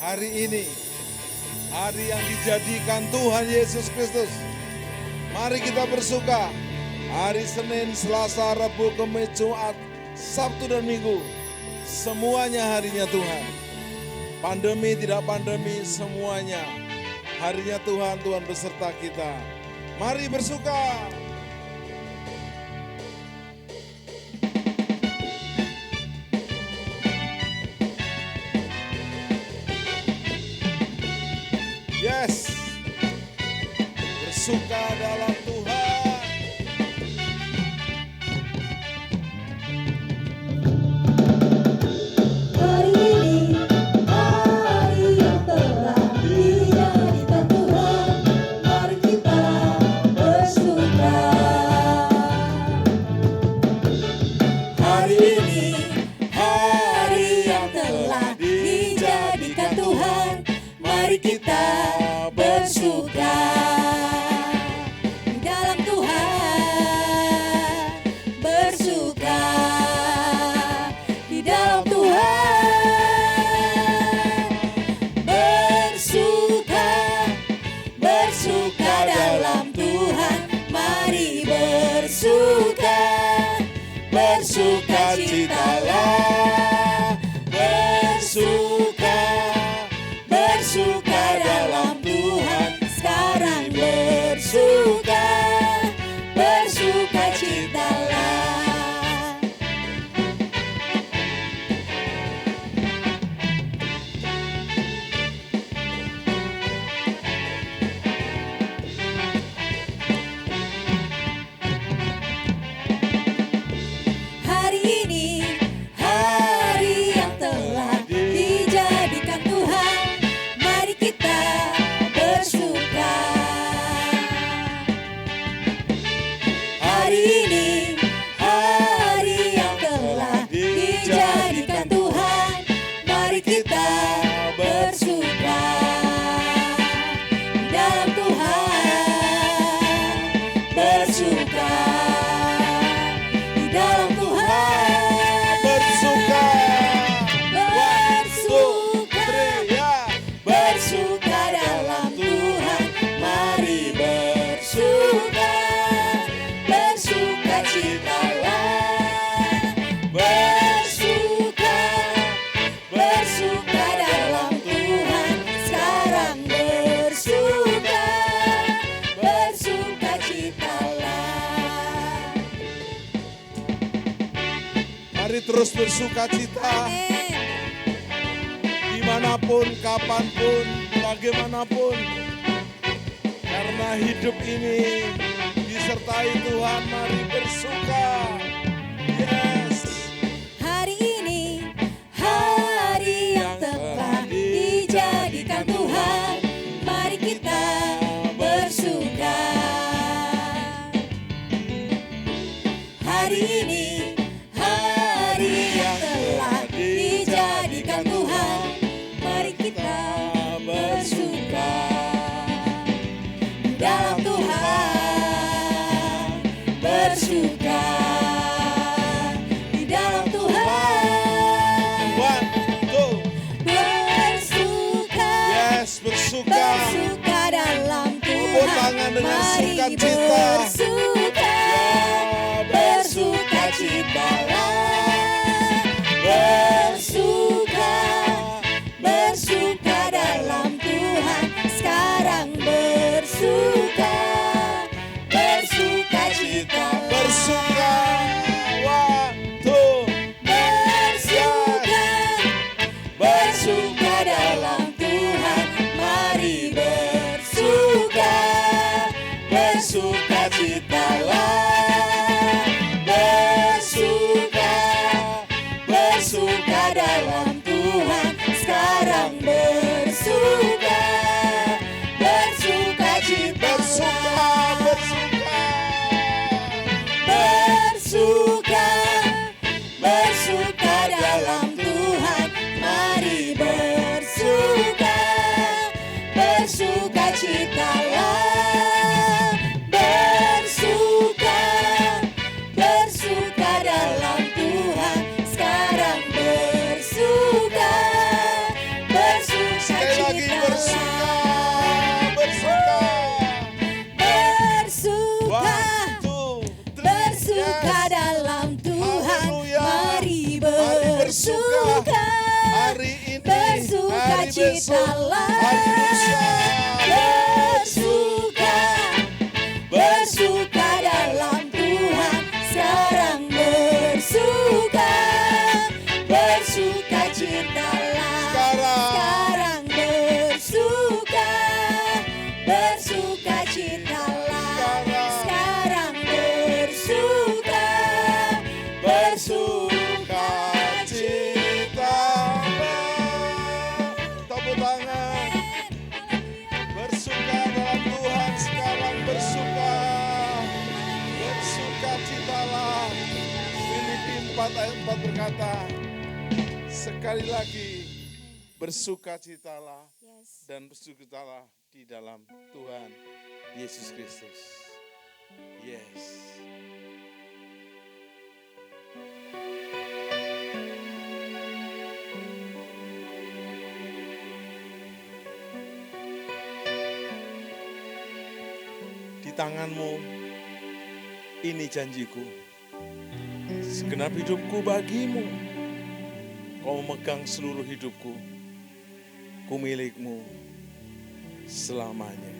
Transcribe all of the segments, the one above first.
Hari ini, hari yang dijadikan Tuhan Yesus Kristus. Mari kita bersuka. Hari Senin, Selasa, Rabu, Kamis, Jumat, Sabtu dan Minggu. Semuanya harinya Tuhan. Pandemi tidak pandemi, semuanya harinya Tuhan, Tuhan beserta kita. Mari bersuka. Yes, bersuka dalam Tuhan. Hari ini, hari yang telah dijadikan Tuhan, mari kita bersuka. Hari ini, hari yang telah dijadikan Tuhan, mari kita bersuka. Di dalam Tuhan, bersuka. Di dalam Tuhan, bersuka. Bersuka dalam Tuhan, mari bersuka. Bersuka citalah, bersuka. Bersuka dalam Tuhan, sekarang bersuka. Bersuka citalah. Hari ini, hari yang telah dijadikan Tuhan, mari kita bersuka. Hari ini, hari yang telah dijadikan Tuhan, mari kita bersuka. Di dalam Tuhan, bersuka. Di dalam Tuhan, Bersuka. bersuka. Ya. Bersuka dalam Tuhan, mari bersuka. Bersuka citalah, bersuka. Bersuka dalam Tuhan, sekarang bersuka. Bersuka citalah. Mari terus bersuka cita. Amin. Dimanapun, kapanpun, bagaimanapun. Karena hidup ini disertai Tuhan, mari bersuka. Yes. Hari ini, hari yang telah dijadikan Tuhan, mari kita bersuka. Hari ini, hari yang telah dijadikan Tuhan, mari kita bersuka. Di dalam Tuhan, bersuka. Di dalam Tuhan, One, two. bersuka. Yes, bersuka. Bersuka dalam Tepuk tangan Tuhan, dengan mari sukacita. bersuka. Ya, Bersuka citalah, bersuka. Bersuka dalam Tuhan, sekarang bersuka. Bersuka citalah, bersuka. One, two. bersuka. Bersuka dalam Tuhan, mari bersuka. Bersuka citalah, bersuka. bersukacitalah, hari lusa. bersuka dalam Tuhan, sekarang bersuka, bersukacitalah, sekarang bersuka, bersukacitalah, sekarang bersuka, Tepuk tangan. Bersuka dalam Tuhan, sekarang bersuka. Bersukacitalah. Filipi 4 ayat 4 berkata, sekali lagi bersukacitalah dan bersukacitalah di dalam Tuhan Yesus Kristus. Yes. Di tanganmu, ini janjiku. Segenap hidupku bagimu. Kau memegang seluruh hidupku. Ku milikmu selamanya.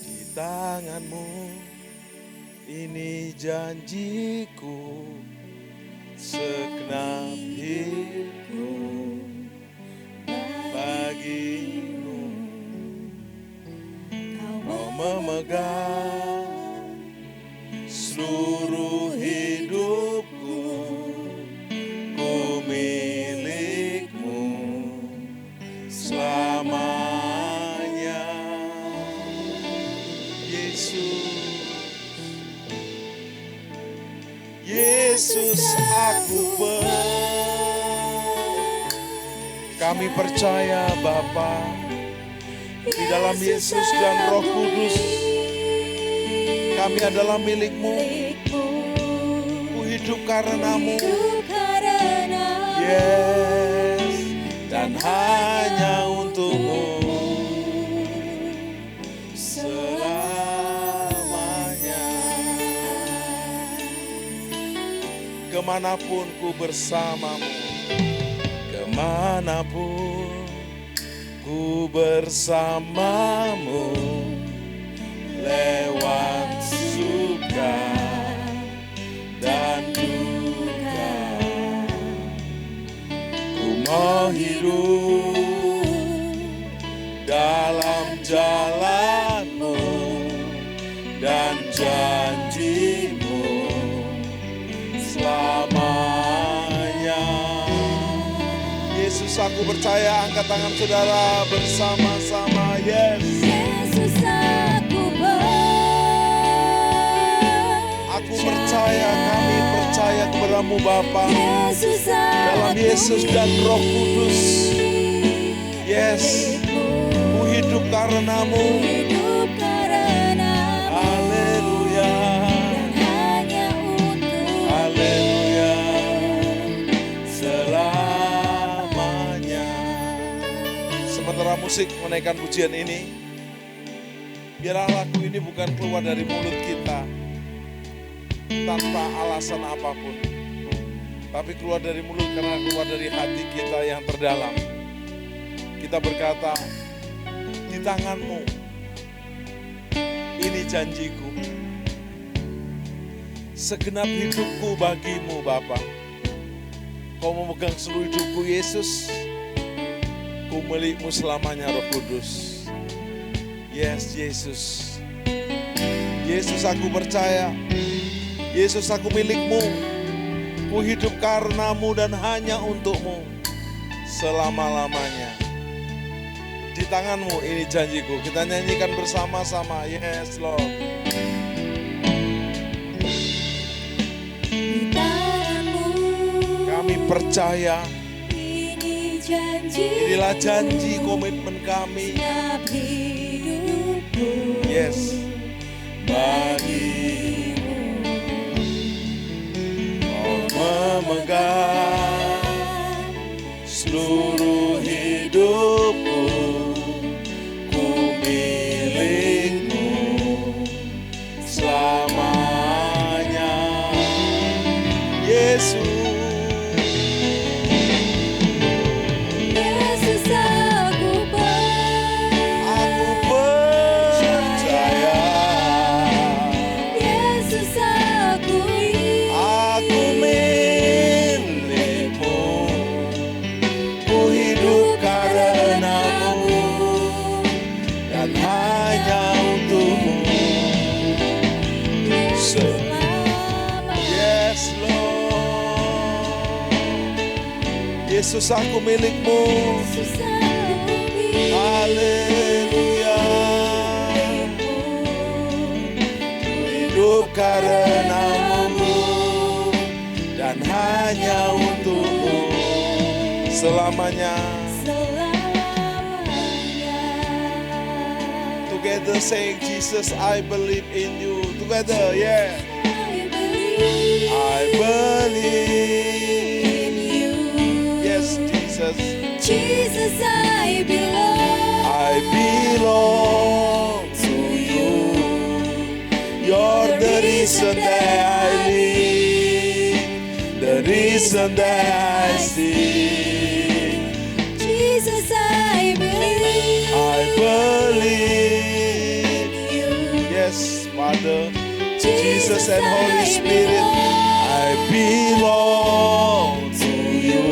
Di tanganmu, ini janjiku. Segenap hidupku bagimu, kau memegang seluruh hidupku, ku milikmu selamanya. Yesus aku kami percaya Bapa, di dalam Yesus dan Roh Kudus, kami adalah milik-Mu. Ku hidup karenamu. Yes, dan hanya untuk-Mu selamanya. Kemanapun ku bersamamu, kemanapun ku bersamamu, lewat suka dan duka, ku mau hidup dalam jalan-Mu dan janji-Mu selamanya. Yesus aku percaya, angkat tangan saudara bersama-sama. Yes. Yesus Aku percaya, kami percaya kepadamu Bapa, Yesus dalam Yesus dan Roh Kudus. Yes, ku hidup karenamu. Haleluya. Haleluya. Selamanya. Sementara musik menaikkan pujian ini, biarlah lagu ini bukan keluar dari mulut kita tanpa alasan apapun, tapi keluar dari mulut karena keluar dari hati kita yang terdalam. Kita berkata, di tangan-Mu, ini janjiku. Segenap hidupku bagimu Bapa. Kau memegang seluruh hidupku Yesus. Ku milik-Mu selamanya Roh Kudus. Yes, Yesus. Yesus aku percaya. Yesus aku milik-Mu. Ku hidup karenamu dan hanya untuk-Mu selama-lamanya. Di tangan-Mu ini janjiku. Kita nyanyikan bersama-sama. Yes, Lord. Di tangan-Mu, Kami percaya. ini janji. Inilah janji komitmen kami. Setiap hidupku. Yes. Bagimu. Kau memegang seluruh hidupku. Ku milik-Mu selamanya. Yesus. Yesus aku milikmu. Yesus aku milikmu. Haleluya. Hidup karenamu dan hanya untukmu selamanya. Together saying, Jesus, I believe in you. Together, yeah. I believe In you. Yes, Jesus. Jesus, I belong to you. You're the reason that I live, the reason that I see. Jesus, I believe. Yes, Father, Jesus and Holy Spirit, I belong to you.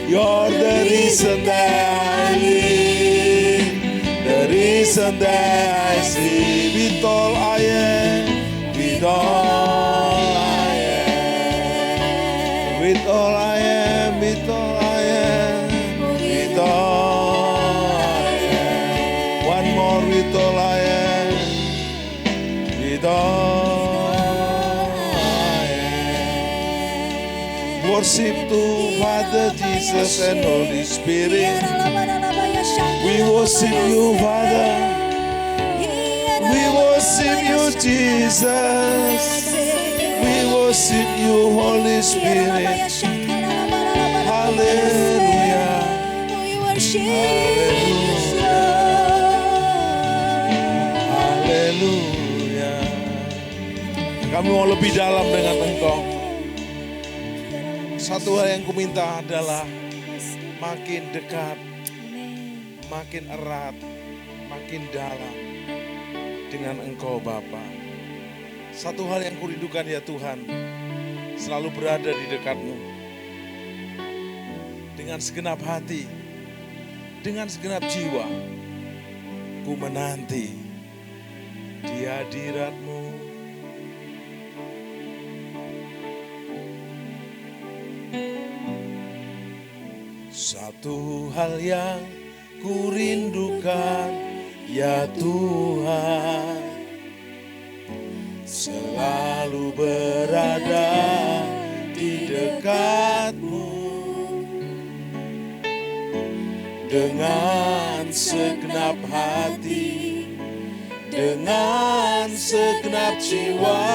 You're the reason that I live, the reason that I see. With all I am, with all I am, with all I am, with all I am, with all I am. One more, with all I am, with all I am. Worship to Father, Jesus, and Holy Spirit. We worship you, Father. We worship you, Jesus. We worship you, Holy Spirit. Hallelujah. Haleluya. Kami mau lebih dalam dengan Engkau. Satu hal yang kuminta adalah makin dekat, makin erat, makin dalam dengan Engkau Bapa. Satu hal yang kurindukan ya Tuhan, selalu berada di dekatmu. Dengan segenap hati, dengan segenap jiwa, ku menanti di hadirat-Mu. Satu hal yang ku rindukan ya Tuhan, selalu berada di dekat-Mu. Dengan segenap hati, dengan segenap jiwa,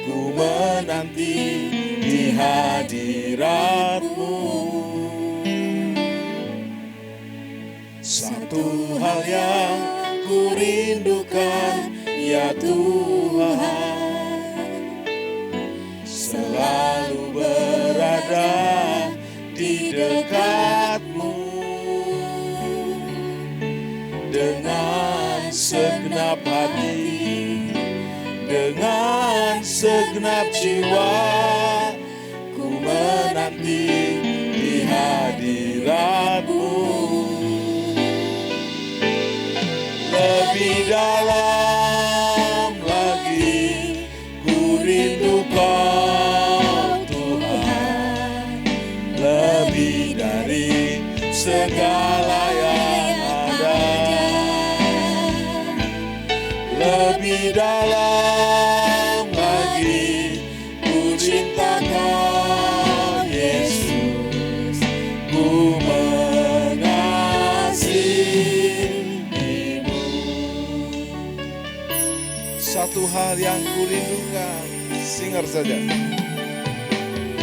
ku menanti di hadirat-Mu. Satu hal yang ku rindukan ya Tuhan, selalu berada di dekat-Mu. Dengan segenap hati, dengan segenap jiwa, ku menanti di hadirat-Mu. Lebih dalam lagi ku rindu Kau Tuhan, lebih dari segala yang ada. Lebih dalam lagi ku cinta Kau Yesus, ku mengasihimu. Satu hal yang ku rindukan, singer saja.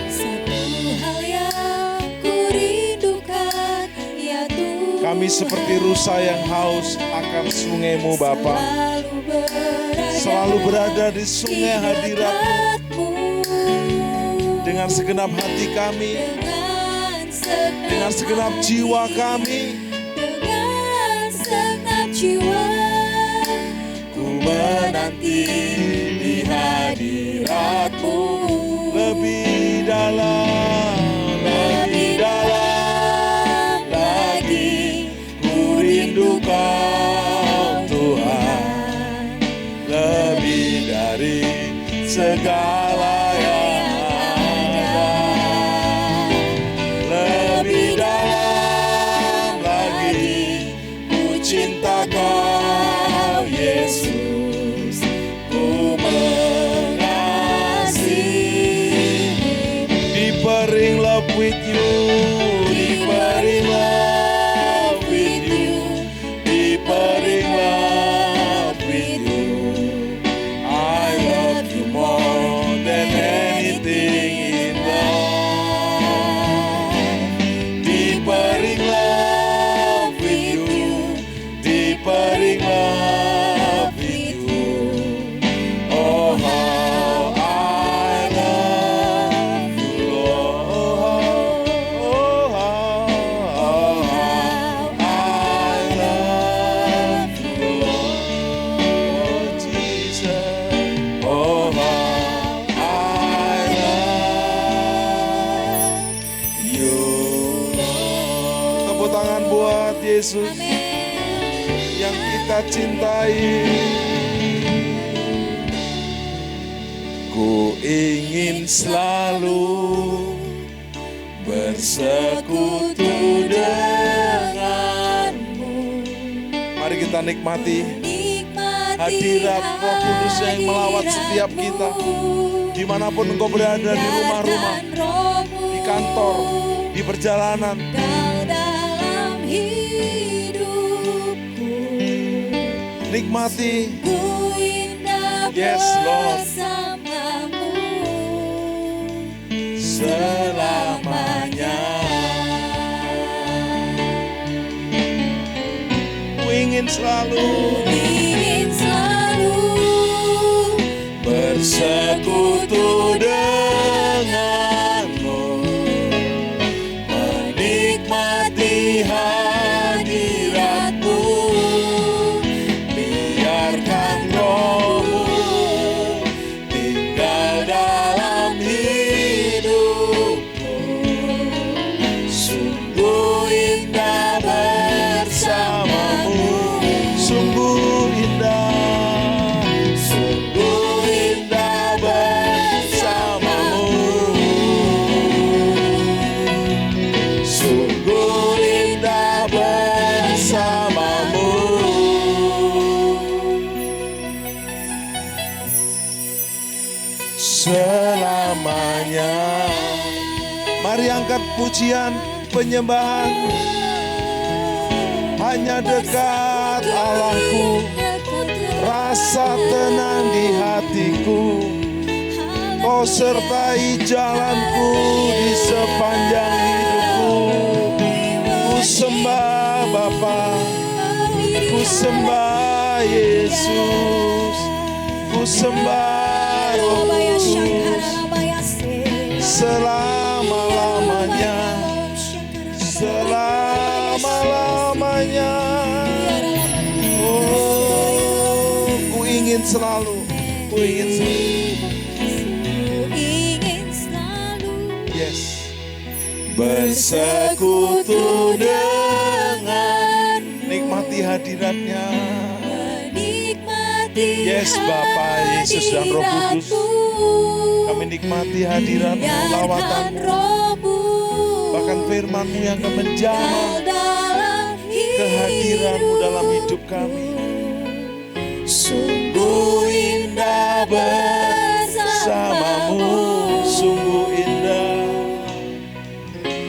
Satu hal yang ku rindukan ya Tuhan, Kami seperti rusa yang haus akan sungai-Mu Bapa, selalu berada di sungai hadirat-Mu. Dengan segenap hati kami, dengan segenap jiwa kami, dengan segenap jiwa, ku menanti di hadirat-Mu. Lebih dalam, lebih dalam lagi ku rindu Kau Tuhan, lebih dari segala yang ada. with you, deeper in love with you, deeper in love with you. I love you more than anything in life. Deeper in love with you, deeper in love with you. Oh, how I love you, Lord. Oh, how I love you, Lord Jesus. Oh, how I love you. Tepuk tangan buat Yesus yang kita cintai. Ku ingin selalu bersekutu denganmu. Mari kita nikmati hadirat Roh Kudus yang melawat setiap kita. Dimanapun engkau berada, di rumah-rumah, di kantor, di perjalanan. Kau dalam hidupku, Nikmati. ku indah Yes, Lord. bersamamu Selamanya. Ku ingin selalu ingin selalu bersekutu denganmu, menikmati hadiratmu. Biarkan Roh-Mu tinggal dalam hidupku. Sungguh indah bersamamu, sungguh indah, sungguh indah bersamamu, sungguh indah bersamamu. Selamanya. Mari angkat pujian penyembahan. Hanya dekat Allahku, rasa tenang di hatiku. Kau sertai jalanku di sepanjang hidupku. Ku sembah Bapa, ku sembah Yesus, ku sembah Roh Kudus selama-lamanya, selama-lamanya. Oh, ku ingin selalu, ku ingin selalu. Yes. Bersekutu dengan, nikmati hadiratnya. Yes, Bapa, Yesus dan Roh Kudus. Kami nikmati hadirat lawatan, bahkan firman-Mu yang akan menjamah kehadiran-Mu dalam hidup kami. Sungguh indah bersamamu, sungguh indah,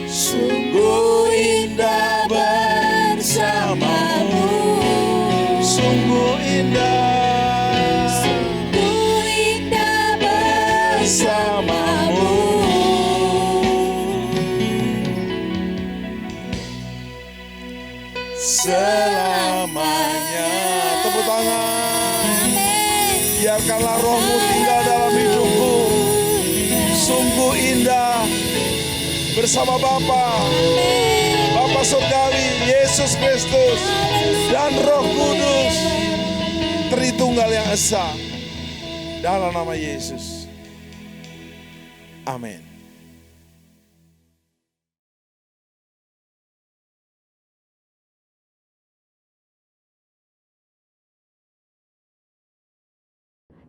sungguh indah bersamamu, sungguh indah. Bersamamu. Selamanya. Tepuk tangan. Biarkanlah Roh-Mu tinggal dalam hidupku. Sungguh indah bersama Bapa, Bapa Surgawi, Yesus Kristus, dan Roh Kudus, Tritunggal yang Esa. Dalam nama Yesus. Amin.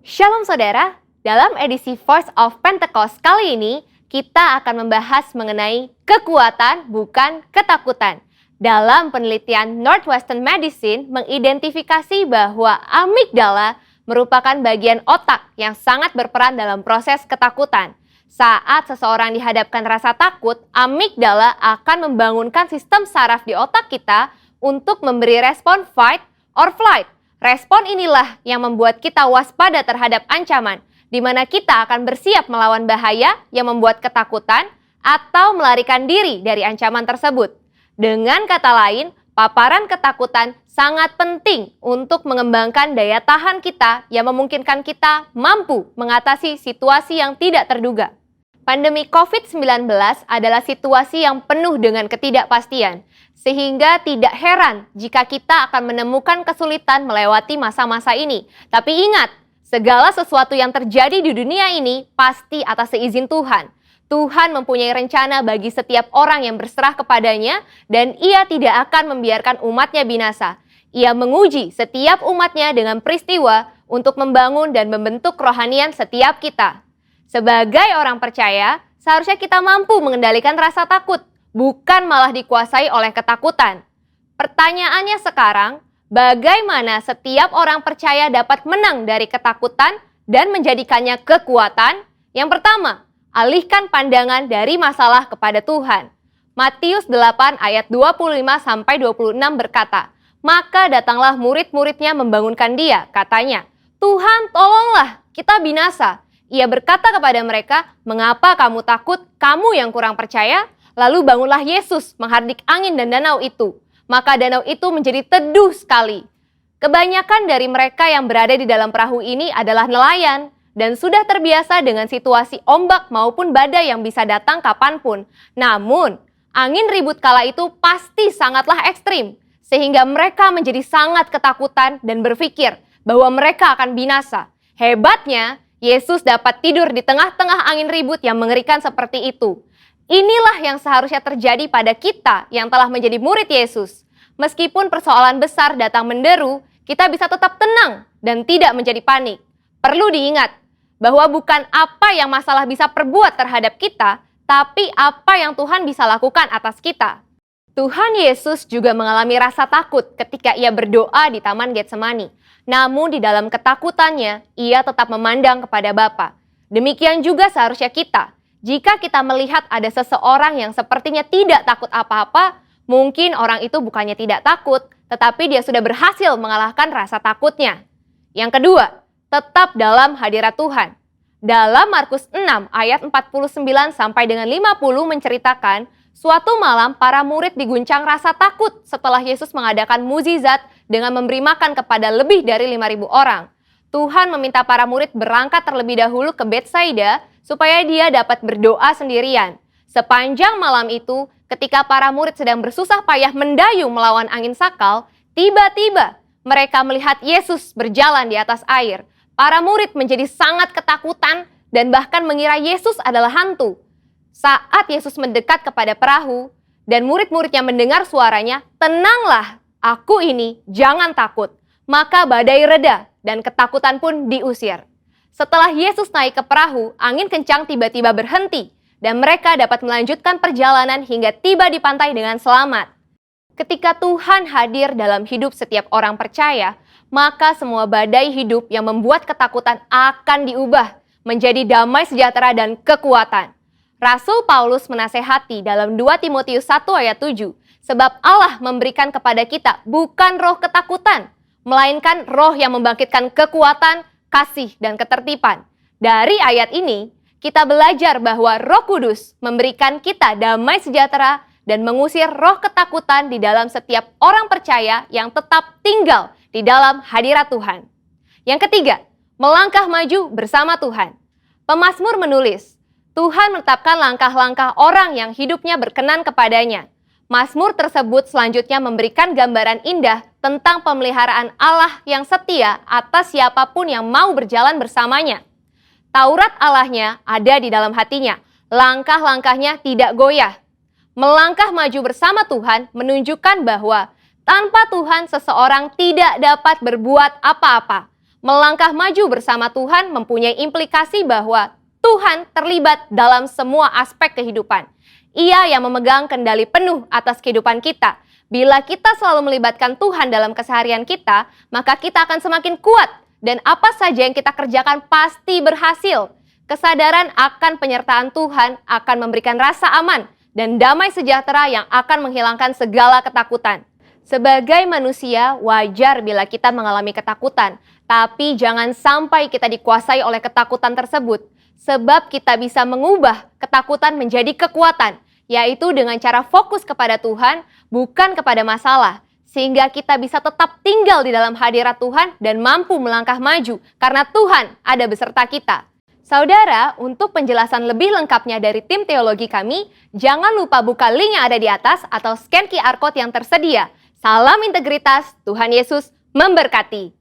Shalom saudara, dalam edisi Voice of Pentecost kali ini, kita akan membahas mengenai kekuatan bukan ketakutan. Dalam penelitian Northwestern Medicine mengidentifikasi bahwa amigdala merupakan bagian otak yang sangat berperan dalam proses ketakutan. Saat seseorang dihadapkan rasa takut, amigdala akan membangunkan sistem saraf di otak kita untuk memberi respon fight or flight. Respon inilah yang membuat kita waspada terhadap ancaman, di mana kita akan bersiap melawan bahaya yang membuat ketakutan atau melarikan diri dari ancaman tersebut. Dengan kata lain, paparan ketakutan sangat penting untuk mengembangkan daya tahan kita yang memungkinkan kita mampu mengatasi situasi yang tidak terduga. Pandemi COVID-19 adalah situasi yang penuh dengan ketidakpastian, sehingga tidak heran jika kita akan menemukan kesulitan melewati masa-masa ini. Tapi ingat, segala sesuatu yang terjadi di dunia ini pasti atas seizin Tuhan. Tuhan mempunyai rencana bagi setiap orang yang berserah kepadanya, dan Ia tidak akan membiarkan umatnya binasa. Ia menguji setiap umatnya dengan peristiwa untuk membangun dan membentuk kerohanian setiap kita. Sebagai orang percaya, seharusnya kita mampu mengendalikan rasa takut, bukan malah dikuasai oleh ketakutan. Pertanyaannya sekarang, bagaimana setiap orang percaya dapat menang dari ketakutan dan menjadikannya kekuatan? Yang pertama, alihkan pandangan dari masalah kepada Tuhan. Matius 8 ayat 25-26 berkata, "Maka datanglah murid-muridnya membangunkan dia," katanya, "Tuhan, tolonglah, kita binasa." Ia berkata kepada mereka, "Mengapa kamu takut, kamu yang kurang percaya?" Lalu bangunlah Yesus menghardik angin dan danau itu. Maka danau itu menjadi teduh sekali. Kebanyakan dari mereka yang berada di dalam perahu ini adalah nelayan dan sudah terbiasa dengan situasi ombak maupun badai yang bisa datang kapanpun. Namun, angin ribut kala itu pasti sangatlah ekstrim, sehingga mereka menjadi sangat ketakutan dan berpikir bahwa mereka akan binasa. Hebatnya, Yesus dapat tidur di tengah-tengah angin ribut yang mengerikan seperti itu. Inilah yang seharusnya terjadi pada kita yang telah menjadi murid Yesus. Meskipun persoalan besar datang menderu, kita bisa tetap tenang dan tidak menjadi panik. Perlu diingat bahwa bukan apa yang masalah bisa perbuat terhadap kita, tapi apa yang Tuhan bisa lakukan atas kita. Tuhan Yesus juga mengalami rasa takut ketika ia berdoa di Taman Getsemani. Namun di dalam ketakutannya, ia tetap memandang kepada Bapa. Demikian juga seharusnya kita. Jika kita melihat ada seseorang yang sepertinya tidak takut apa-apa, mungkin orang itu bukannya tidak takut, tetapi dia sudah berhasil mengalahkan rasa takutnya. Yang kedua, tetap dalam hadirat Tuhan. Dalam Markus 6 ayat 49 sampai dengan 50 menceritakan, suatu malam para murid diguncang rasa takut setelah Yesus mengadakan mukjizat dengan memberi makan kepada lebih dari 5.000 orang. Tuhan meminta para murid berangkat terlebih dahulu ke Betsaida supaya dia dapat berdoa sendirian. Sepanjang malam itu, ketika para murid sedang bersusah payah mendayung melawan angin sakal, tiba-tiba mereka melihat Yesus berjalan di atas air. Para murid menjadi sangat ketakutan dan bahkan mengira Yesus adalah hantu. Saat Yesus mendekat kepada perahu dan murid-muridnya mendengar suaranya, "Tenanglah, aku ini, jangan takut." Maka badai reda dan ketakutan pun diusir. Setelah Yesus naik ke perahu, angin kencang tiba-tiba berhenti dan mereka dapat melanjutkan perjalanan hingga tiba di pantai dengan selamat. Ketika Tuhan hadir dalam hidup setiap orang percaya, maka semua badai hidup yang membuat ketakutan akan diubah menjadi damai sejahtera dan kekuatan. Rasul Paulus menasehati dalam 2 Timotius 1 ayat 7, "Sebab Allah memberikan kepada kita bukan roh ketakutan, melainkan roh yang membangkitkan kekuatan, kasih, dan ketertiban." Dari ayat ini, kita belajar bahwa Roh Kudus memberikan kita damai sejahtera dan mengusir roh ketakutan di dalam setiap orang percaya yang tetap tinggal di dalam hadirat Tuhan. Yang ketiga, melangkah maju bersama Tuhan. Pemazmur menulis, Tuhan menetapkan langkah-langkah orang yang hidupnya berkenan kepadanya. Mazmur tersebut selanjutnya memberikan gambaran indah tentang pemeliharaan Allah yang setia atas siapapun yang mau berjalan bersamanya. Taurat Allahnya ada di dalam hatinya, langkah-langkahnya tidak goyah. Melangkah maju bersama Tuhan menunjukkan bahwa tanpa Tuhan seseorang tidak dapat berbuat apa-apa. Melangkah maju bersama Tuhan mempunyai implikasi bahwa Tuhan terlibat dalam semua aspek kehidupan. Ia yang memegang kendali penuh atas kehidupan kita. Bila kita selalu melibatkan Tuhan dalam keseharian kita, maka kita akan semakin kuat dan apa saja yang kita kerjakan pasti berhasil. Kesadaran akan penyertaan Tuhan akan memberikan rasa aman dan damai sejahtera yang akan menghilangkan segala ketakutan. Sebagai manusia, wajar bila kita mengalami ketakutan, tapi jangan sampai kita dikuasai oleh ketakutan tersebut, sebab kita bisa mengubah ketakutan menjadi kekuatan, yaitu dengan cara fokus kepada Tuhan, bukan kepada masalah, sehingga kita bisa tetap tinggal di dalam hadirat Tuhan dan mampu melangkah maju, karena Tuhan ada beserta kita. Saudara, untuk penjelasan lebih lengkapnya dari tim teologi kami, jangan lupa buka link yang ada di atas atau scan QR Code yang tersedia. Salam integritas, Tuhan Yesus memberkati.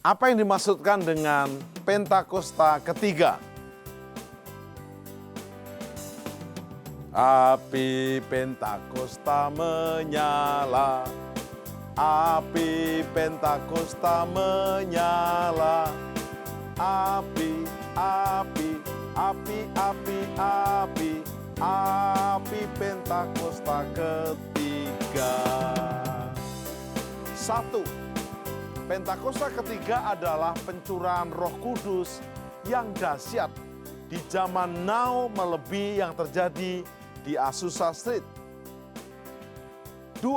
Apa yang dimaksudkan dengan Pentakosta ketiga? Api Pentakosta menyala, api Pentakosta menyala, api, api, api, api, api, api Pentakosta ketiga. 1. Pentakosta ketiga adalah pencurahan Roh Kudus yang dahsyat di zaman now melebihi yang terjadi di Azusa Street. 2.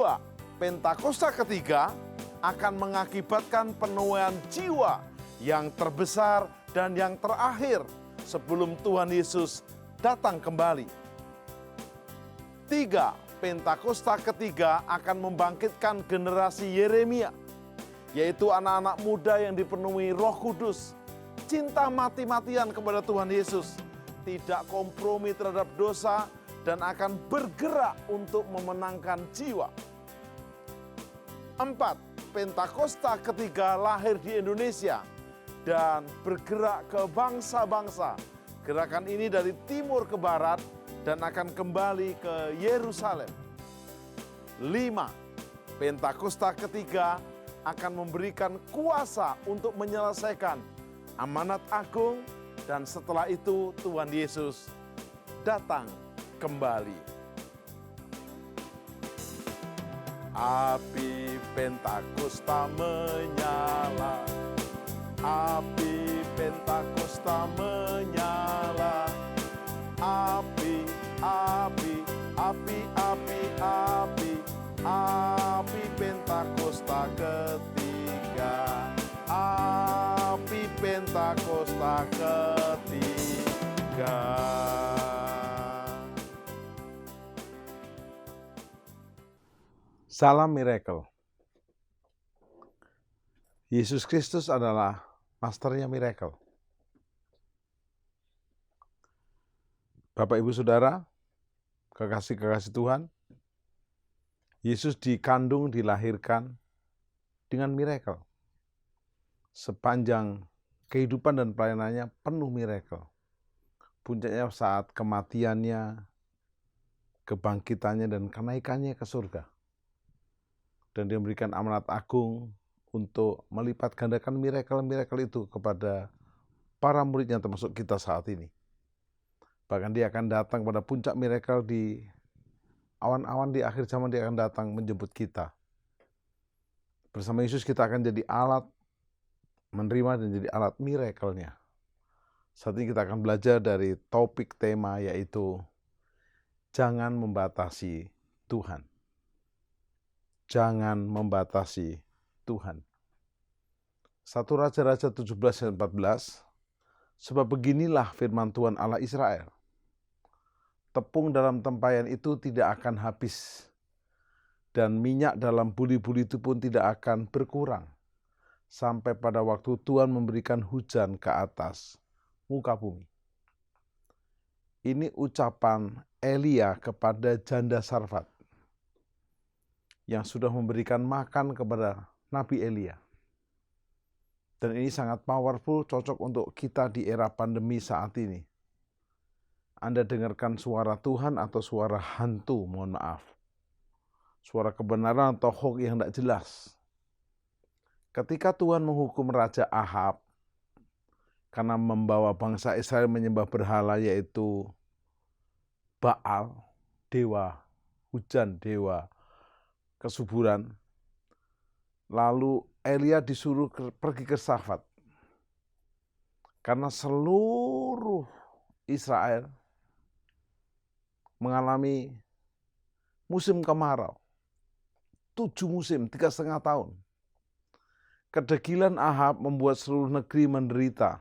Pentakosta ketiga akan mengakibatkan penuaian jiwa yang terbesar dan yang terakhir sebelum Tuhan Yesus datang kembali. 3. Pentakosta ketiga akan membangkitkan generasi Yeremia, yaitu anak-anak muda yang dipenuhi Roh Kudus, cinta mati-matian kepada Tuhan Yesus, tidak kompromi terhadap dosa, dan akan bergerak untuk memenangkan jiwa. 4. Pentakosta ketiga lahir di Indonesia dan bergerak ke bangsa-bangsa. Gerakan ini dari timur ke barat dan akan kembali ke Yerusalem. 5. Pentakosta ketiga akan memberikan kuasa untuk menyelesaikan amanat agung, dan setelah itu Tuhan Yesus datang kembali. Api Pentakosta menyala, api Pentakosta menyala, api, api, api, api, api, api Pentakosta ketiga, api Pentakosta ketiga. Salam miracle. Yesus Kristus adalah masternya miracle. Bapak Ibu Saudara, kekasih-kekasih Tuhan, Yesus dikandung, dilahirkan dengan miracle. Sepanjang kehidupan dan pelayanannya penuh miracle. Puncaknya saat kematiannya, kebangkitannya, dan kenaikannya ke surga. Dan dia memberikan amanat agung untuk melipat gandakan miracle-miracle itu kepada para muridnya termasuk kita saat ini. Bahkan dia akan datang pada puncak miracle di awan-awan di akhir zaman, dia akan datang menjemput kita. Bersama Yesus kita akan jadi alat menerima dan jadi alat miracle-nya. Saat ini kita akan belajar dari topik tema yaitu jangan membatasi Tuhan. Jangan membatasi Tuhan. 1 Raja-Raja 17-14, sebab beginilah firman Tuhan Allah Israel. Tepung dalam tempayan itu tidak akan habis, dan minyak dalam buli-buli itu pun tidak akan berkurang, sampai pada waktu Tuhan memberikan hujan ke atas muka bumi. Ini ucapan Elia kepada janda Sarfat, yang sudah memberikan makan kepada Nabi Elia. Dan ini sangat powerful, cocok untuk kita di era pandemi saat ini. Anda dengarkan suara Tuhan atau suara hantu, mohon maaf. Suara kebenaran atau hoax yang tidak jelas. Ketika Tuhan menghukum Raja Ahab karena membawa bangsa Israel menyembah berhala, yaitu Baal, dewa hujan, dewa kesuburan. Lalu Elia disuruh pergi ke Safat. Karena seluruh Israel mengalami musim kemarau. 7 musim, 3,5 tahun. Kedegilan Ahab membuat seluruh negeri menderita.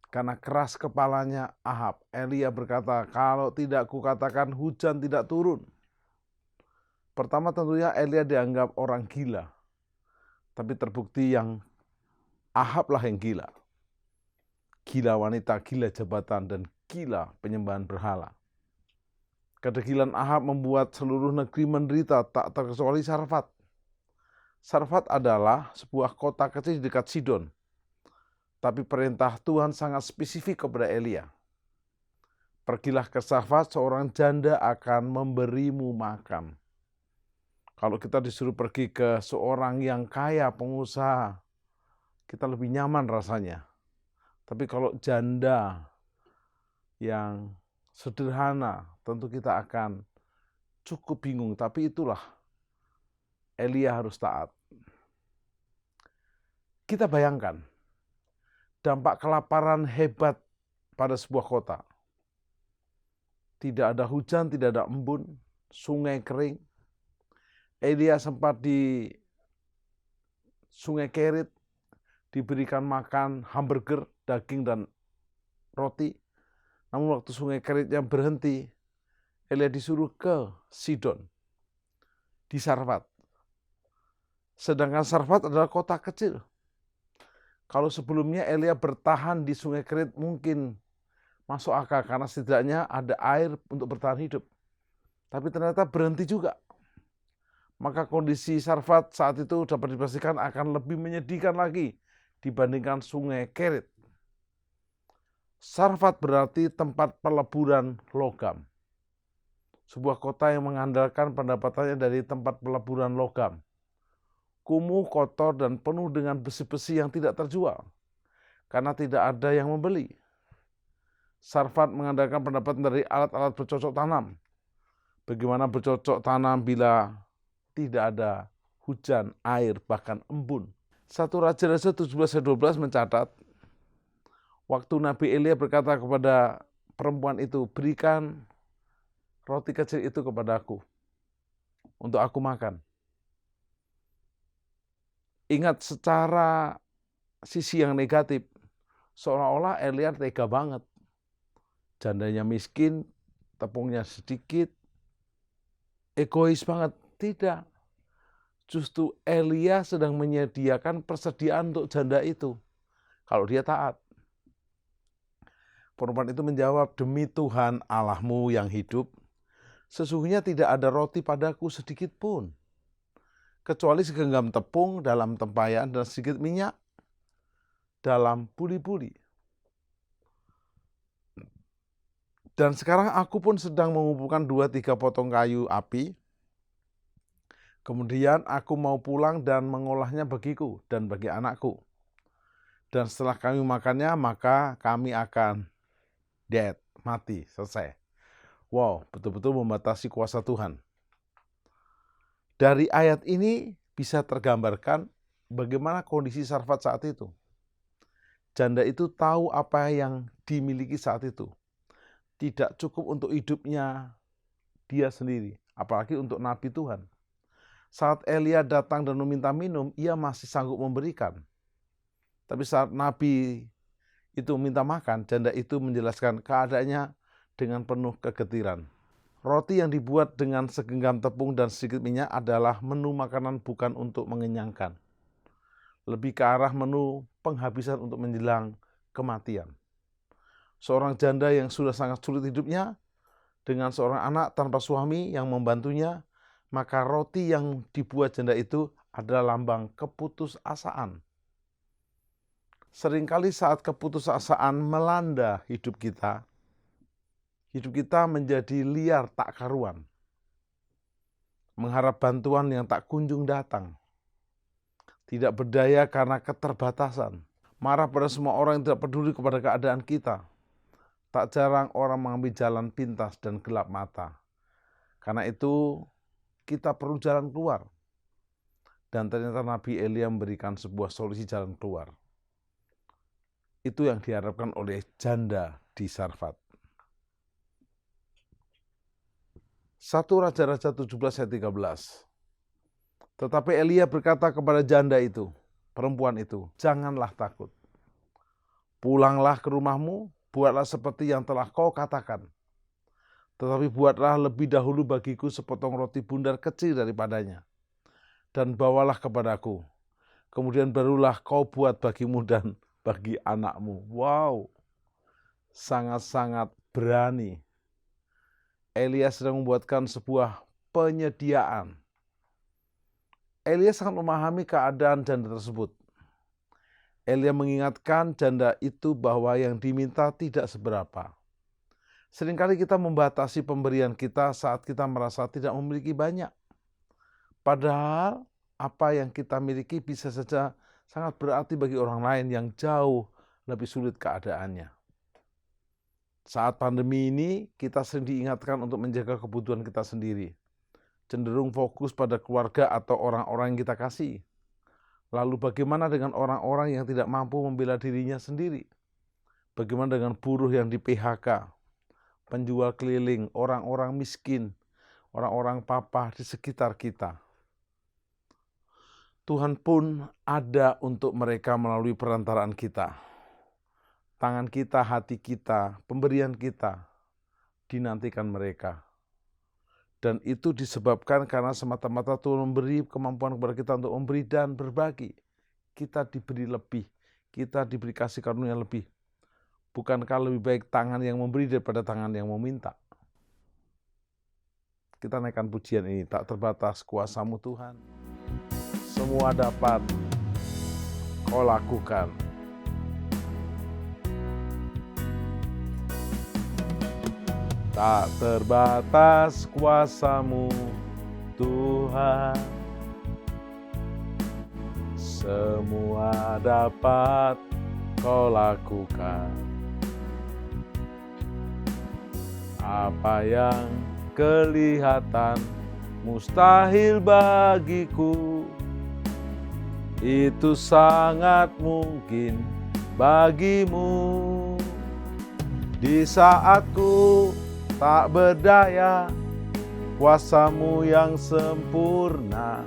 Karena keras kepalanya Ahab, Elia berkata, kalau tidak kukatakan hujan tidak turun. Pertama tentunya Elia dianggap orang gila. Tapi terbukti yang Ahab lah yang gila. Gila wanita, gila jabatan, dan gila penyembahan berhala. Kedegilan Ahab membuat seluruh negeri menderita, tak terkecuali Sarfat. Sarfat adalah sebuah kota kecil di dekat Sidon. Tapi perintah Tuhan sangat spesifik kepada Elia. Pergilah ke Sarfat, seorang janda akan memberimu makan. Kalau kita disuruh pergi ke seorang yang kaya, pengusaha, kita lebih nyaman rasanya. Tapi kalau janda yang sederhana, tentu kita akan cukup bingung. Tapi itulah, Elia harus taat. Kita bayangkan, dampak kelaparan hebat pada sebuah kota. Tidak ada hujan, tidak ada embun, sungai kering. Elia sempat di Sungai Kerit diberikan makan hamburger, daging, dan roti. Namun waktu Sungai Keritnya berhenti, Elia disuruh ke Sidon, di Sarfat. Sedangkan Sarfat adalah kota kecil. Kalau sebelumnya Elia bertahan di Sungai Kerit mungkin masuk akal karena setidaknya ada air untuk bertahan hidup. Tapi ternyata berhenti juga. Maka kondisi Sarfat saat itu dapat dipastikan akan lebih menyedihkan lagi dibandingkan Sungai Kerit. Sarfat berarti tempat peleburan logam. Sebuah kota yang mengandalkan pendapatannya dari tempat peleburan logam. Kumuh, kotor, dan penuh dengan besi-besi yang tidak terjual. Karena tidak ada yang membeli. Sarfat mengandalkan pendapatan dari alat-alat bercocok tanam. Bagaimana bercocok tanam bila tidak ada hujan, air, bahkan embun. 1 Raja-Raja 17:12 mencatat, waktu Nabi Elia berkata kepada perempuan itu, berikan roti kecil itu kepadaku, untuk aku makan. Ingat secara sisi yang negatif, seolah-olah Elia tega banget. Jandanya miskin, tepungnya sedikit, egois banget. Tidak. Justru Elia sedang menyediakan persediaan untuk janda itu. Kalau dia taat. Perempuan itu menjawab, demi Tuhan Allahmu yang hidup, sesungguhnya tidak ada roti padaku sedikit pun. Kecuali segenggam tepung dalam tempayan dan sedikit minyak dalam buli-buli. Dan sekarang aku pun sedang mengumpulkan 2-3 potong kayu api. Kemudian aku mau pulang dan mengolahnya bagiku dan bagi anakku. Dan setelah kami makannya, maka kami akan dead, mati, selesai. Wow, betul-betul membatasi kuasa Tuhan. Dari ayat ini bisa tergambarkan bagaimana kondisi Sarfat saat itu. Janda itu tahu apa yang dimiliki saat itu. Tidak cukup untuk hidupnya dia sendiri, apalagi untuk Nabi Tuhan. Saat Elia datang dan meminta minum, ia masih sanggup memberikan. Tapi saat Nabi itu minta makan, janda itu menjelaskan keadaannya dengan penuh kegetiran. Roti yang dibuat dengan segenggam tepung dan sedikit minyak adalah menu makanan bukan untuk mengenyangkan. Lebih ke arah menu penghabisan untuk menjelang kematian. Seorang janda yang sudah sangat sulit hidupnya, dengan seorang anak tanpa suami yang membantunya, maka roti yang dibuat janda itu adalah lambang keputusasaan. Seringkali saat keputusasaan melanda hidup kita menjadi liar tak karuan. Mengharap bantuan yang tak kunjung datang. Tidak berdaya karena keterbatasan. Marah pada semua orang yang tidak peduli kepada keadaan kita. Tak jarang orang mengambil jalan pintas dan gelap mata. Karena itu kita perlu jalan keluar. Dan ternyata Nabi Elia memberikan sebuah solusi jalan keluar. Itu yang diharapkan oleh janda di Sarfat. 1 Raja-Raja 17 ayat 13. Tetapi Elia berkata kepada janda itu, perempuan itu, janganlah takut. Pulanglah ke rumahmu, buatlah seperti yang telah kau katakan. Tetapi buatlah lebih dahulu bagiku sepotong roti bundar kecil daripadanya. Dan bawalah kepadaku. Kemudian barulah kau buat bagimu dan bagi anakmu. Wow, sangat-sangat berani. Elia sedang membuatkan sebuah penyediaan. Elia sangat memahami keadaan janda tersebut. Elia mengingatkan janda itu bahwa yang diminta tidak seberapa. Seringkali kita membatasi pemberian kita saat kita merasa tidak memiliki banyak. Padahal apa yang kita miliki bisa saja sangat berarti bagi orang lain yang jauh lebih sulit keadaannya. Saat pandemi ini, kita sering diingatkan untuk menjaga kebutuhan kita sendiri. Cenderung fokus pada keluarga atau orang-orang yang kita kasih. Lalu bagaimana dengan orang-orang yang tidak mampu membela dirinya sendiri? Bagaimana dengan buruh yang di PHK, penjual keliling, orang-orang miskin, orang-orang papa di sekitar kita? Tuhan pun ada untuk mereka melalui perantaraan kita. Tangan kita, hati kita, pemberian kita dinantikan mereka. Dan itu disebabkan karena semata-mata Tuhan memberi kemampuan kepada kita untuk memberi dan berbagi. Kita diberi lebih, kita diberi kasih karunia lebih. Bukankah lebih baik tangan yang memberi daripada tangan yang meminta? Kita naikkan pujian ini, tak terbatas kuasa-Mu Tuhan. Semua dapat Kau lakukan. Tak terbatas kuasa-Mu Tuhan, semua dapat Kau lakukan. Apa yang kelihatan mustahil bagiku, itu sangat mungkin bagimu. Di saatku tak berdaya, kuasa-Mu yang sempurna.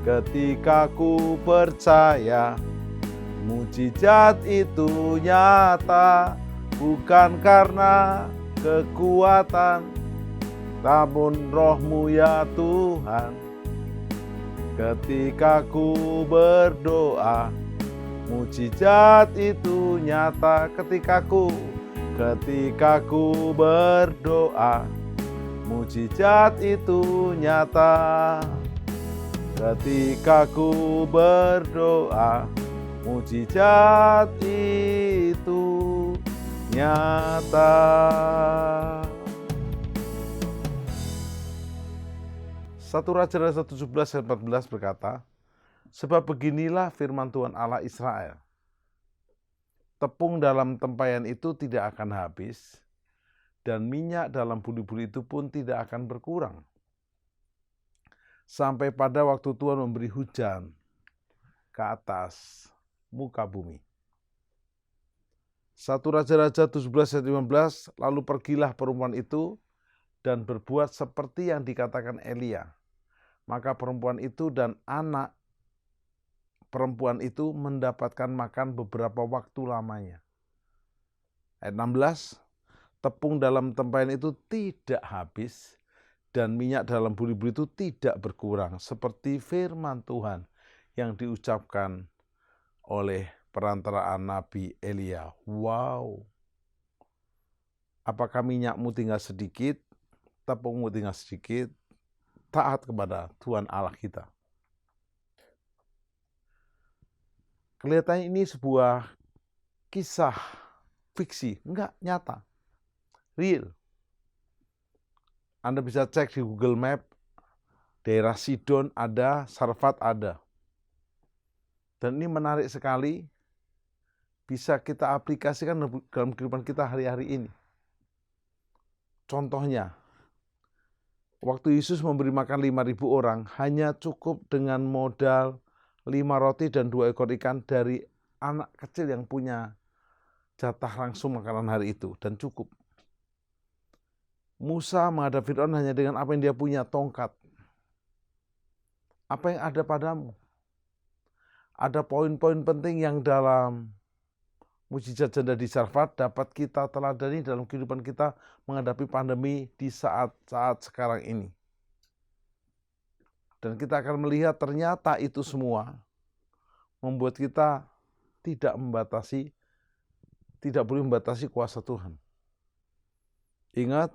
Ketika ku percaya, mujizat itu nyata. Bukan karena kekuatan, namun Roh-Mu ya Tuhan. Ketika ku berdoa, mujizat itu nyata. Ketika ku berdoa, mujizat itu nyata. Ketika ku berdoa, mujizat itu nyata. 1 Raja-Raja 17 ayat 14 berkata, sebab beginilah firman Tuhan Allah Israel. Tepung dalam tempayan itu tidak akan habis, dan minyak dalam buli-buli itu pun tidak akan berkurang. Sampai pada waktu Tuhan memberi hujan ke atas muka bumi. 1 Raja-Raja 17 ayat 15, lalu pergilah perempuan itu dan berbuat seperti yang dikatakan Elia. Maka perempuan itu dan anak perempuan itu mendapatkan makan beberapa waktu lamanya. Ayat 16, tepung dalam tempayan itu tidak habis dan minyak dalam buli-buli itu tidak berkurang, seperti firman Tuhan yang diucapkan oleh perantaraan Nabi Elia. Wow. Apakah minyakmu tinggal sedikit, tepungmu tinggal sedikit, taat kepada Tuhan Allah kita. Kelihatannya ini sebuah kisah fiksi, enggak, nyata, real. Anda bisa cek di Google Map, daerah Sidon ada, Sarfat ada. Dan ini menarik sekali, bisa kita aplikasikan dalam kehidupan kita hari-hari ini. Contohnya, Waktu Yesus memberi makan 5.000 orang, hanya cukup dengan modal 5 roti dan 2 ekor ikan dari anak kecil yang punya jatah langsung makanan hari itu, dan cukup. Musa menghadap Firaun hanya dengan apa yang dia punya, tongkat. Apa yang ada padamu? Ada poin-poin penting yang dalam mujizat janda di Sarfat dapat kita teladani dalam kehidupan kita menghadapi pandemi di saat-saat sekarang ini. Dan kita akan melihat ternyata itu semua membuat kita tidak boleh membatasi kuasa Tuhan. Ingat,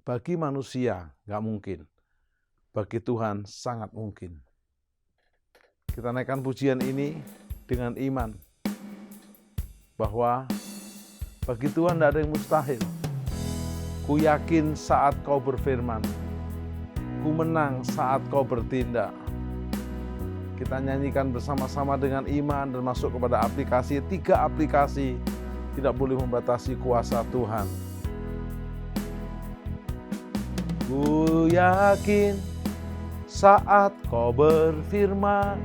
bagi manusia nggak mungkin, bagi Tuhan sangat mungkin. Kita naikkan pujian ini dengan iman bahwa bagi Tuhan tidak ada yang mustahil. Ku yakin saat kau berfirman, ku menang saat kau bertindak. Kita nyanyikan bersama-sama dengan iman dan masuk kepada aplikasi. 3 aplikasi tidak boleh membatasi kuasa Tuhan. Ku yakin saat kau berfirman,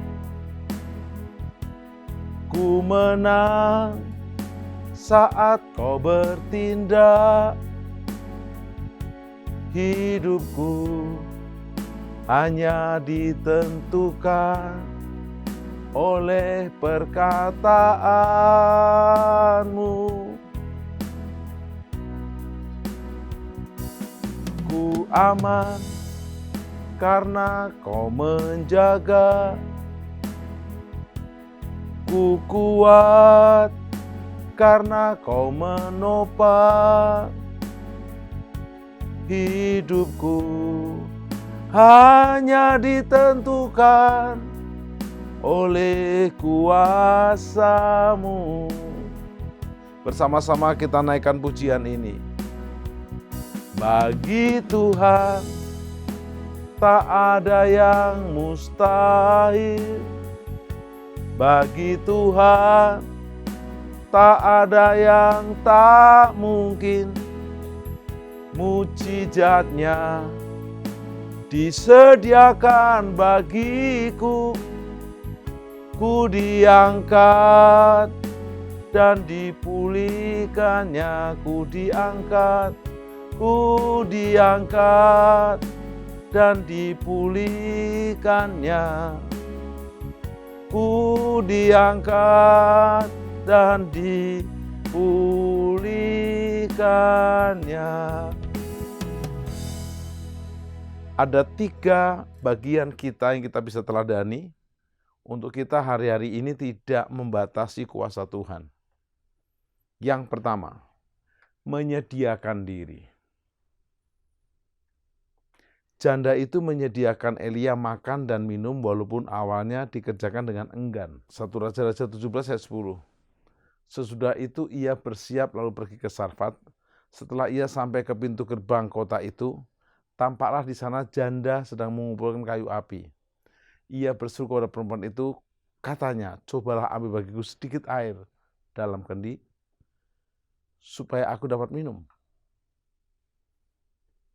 ku menang saat kau bertindak. Hidupku hanya ditentukan oleh perkataanmu. Ku aman karena kau menjaga. Ku kuat karena kau menopang. Hidupku hanya ditentukan oleh kuasa-Mu. Bersama-sama kita naikkan pujian ini. Bagi Tuhan tak ada yang mustahil. Bagi Tuhan tak ada yang tak mungkin. Mujizatnya disediakan bagiku. Ku diangkat dan dipulihkannya. Ku diangkat dan dipulihkannya. Ku diangkat dan dipulihkannya. Ada 3 bagian kita yang kita bisa teladani untuk kita hari-hari ini tidak membatasi kuasa Tuhan. Yang pertama, menyediakan diri. Janda itu menyediakan Elia makan dan minum walaupun awalnya dikerjakan dengan enggan. 1 Raja-Raja 17 ayat 10. Sesudah itu ia bersiap lalu pergi ke Sarfat. Setelah ia sampai ke pintu gerbang kota itu, tampaklah di sana janda sedang mengumpulkan kayu api. Ia berseru kepada perempuan itu, katanya, cobalah ambil bagiku sedikit air dalam kendi, supaya aku dapat minum.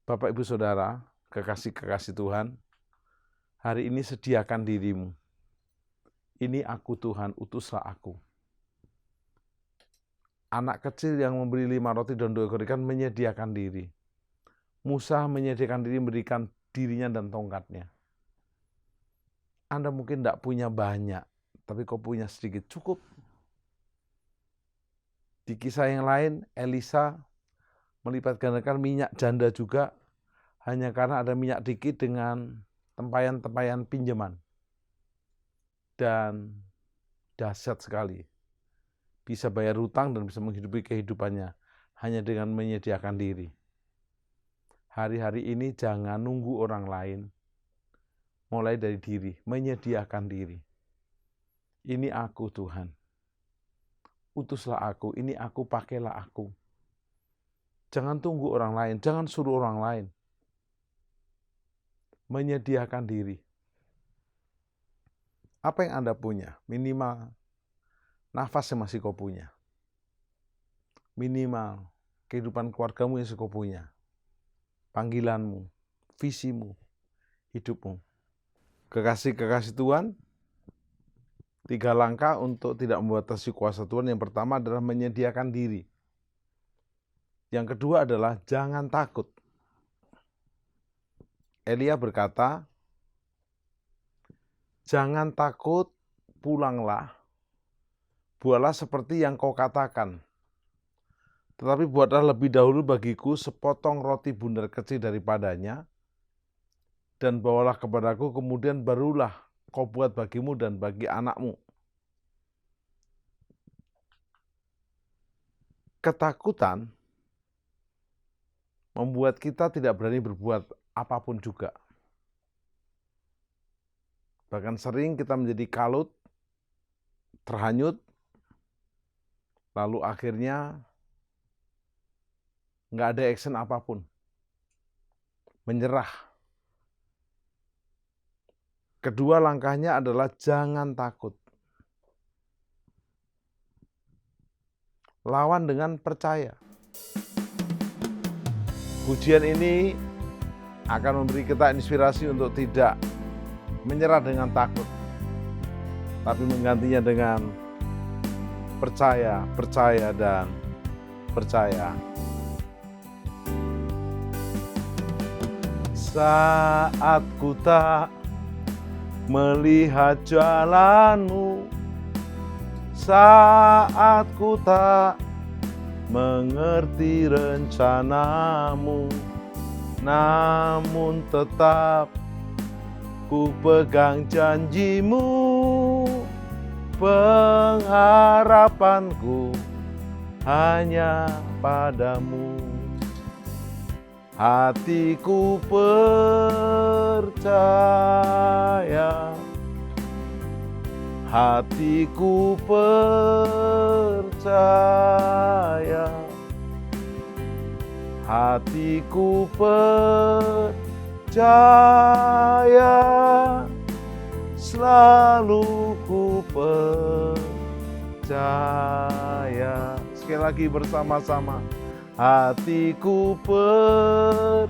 Bapak, Ibu, Saudara, kekasih-kekasih Tuhan, hari ini sediakan dirimu. Ini aku Tuhan, utuslah aku. Anak kecil yang memberi 5 roti dan 2 ekor ikan menyediakan diri. Musa menyediakan diri memberikan dirinya dan tongkatnya. Anda mungkin tidak punya banyak, tapi kau punya sedikit, cukup. Di kisah yang lain, Elisa melipat gandakan minyak janda juga, hanya karena ada minyak dikit dengan tempayan-tempayan pinjaman. Dan dahsyat sekali. Bisa bayar hutang dan bisa menghidupi kehidupannya hanya dengan menyediakan diri. Hari-hari ini jangan nunggu orang lain. Mulai dari diri, menyediakan diri. Ini aku Tuhan. Utuslah aku, ini aku, pakailah aku. Jangan tunggu orang lain, jangan suruh orang lain. Menyediakan diri. Apa yang Anda punya? Minimal nafas yang masih kau punya. Minimal kehidupan keluargamu yang kau punya. Panggilanmu, visimu, hidupmu. Kekasih-kekasih Tuhan, 3 langkah untuk tidak membatasi kuasa Tuhan. Yang pertama adalah menyediakan diri. Yang kedua adalah jangan takut. Elia berkata, jangan takut, pulanglah, buatlah seperti yang kau katakan. Tetapi buatlah lebih dahulu bagiku sepotong roti bundar kecil daripadanya, dan bawalah kepadaku, kemudian barulah kau buat bagimu dan bagi anakmu. Ketakutan membuat kita tidak berani berbuat apapun juga. Bahkan sering kita menjadi kalut, terhanyut, lalu akhirnya nggak ada action apapun. Menyerah. Kedua langkahnya adalah jangan takut. Lawan dengan percaya. Pujian ini akan memberi kita inspirasi untuk tidak menyerah dengan takut, tapi menggantinya dengan percaya, percaya, dan percaya. Saat ku tak melihat jalanmu, saat ku tak mengerti rencanamu, namun tetap ku pegang janjimu, pengharapanku hanya padamu. Hatiku percaya, hatiku percaya, hatiku percaya, selalu ku percaya. Sekali lagi bersama-sama. Hatiku percaya,